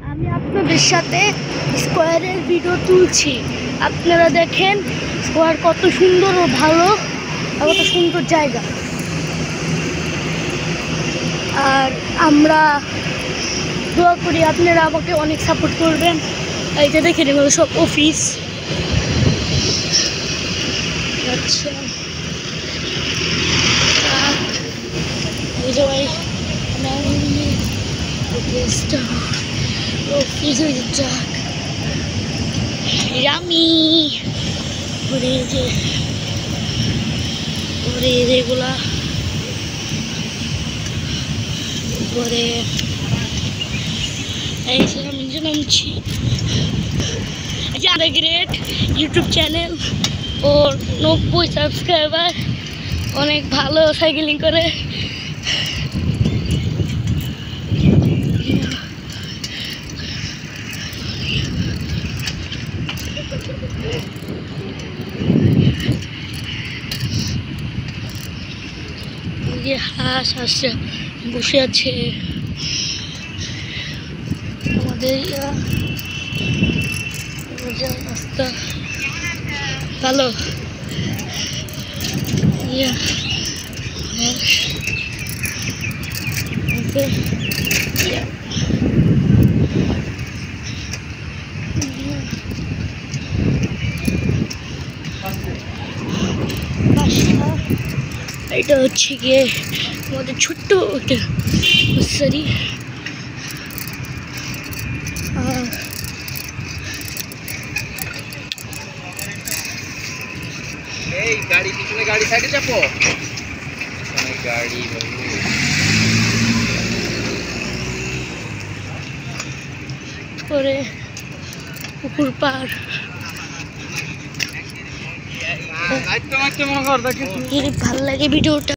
আমি আপনাদের সাথে স্কোয়ারের ভিডিও তুলছি। আপনারা দেখেন স্কোয়ার কত সুন্দর ও ভালো, কত সুন্দর জায়গা। আর আমরা দোয়া করি আপনারা আমাকে অনেক সাপোর্ট করবেন। এইটা দেখেন এগুলো সব অফিস। আচ্ছা এই সবাই অফিস যাক রামি ওরে যেগুলা পরে এই আমি নামছি। আরে গ্রেট ইউটিউব চ্যানেল ওর 90 সাবস্ক্রাইবার, অনেক ভালো সাইকেলিং করে। হাঁস বসে আছে আমাদের রাস্তা ভালো। এটা হচ্ছে গিয়ে আমাদের ছোট্ট একটা নার্সারি। এই গাড়ি পিছনে, গাড়ি সাইডে চাপো, পিছনে গাড়ি বাবু। পরে পুকুর পার ভালো লাগে ভিডিওটা।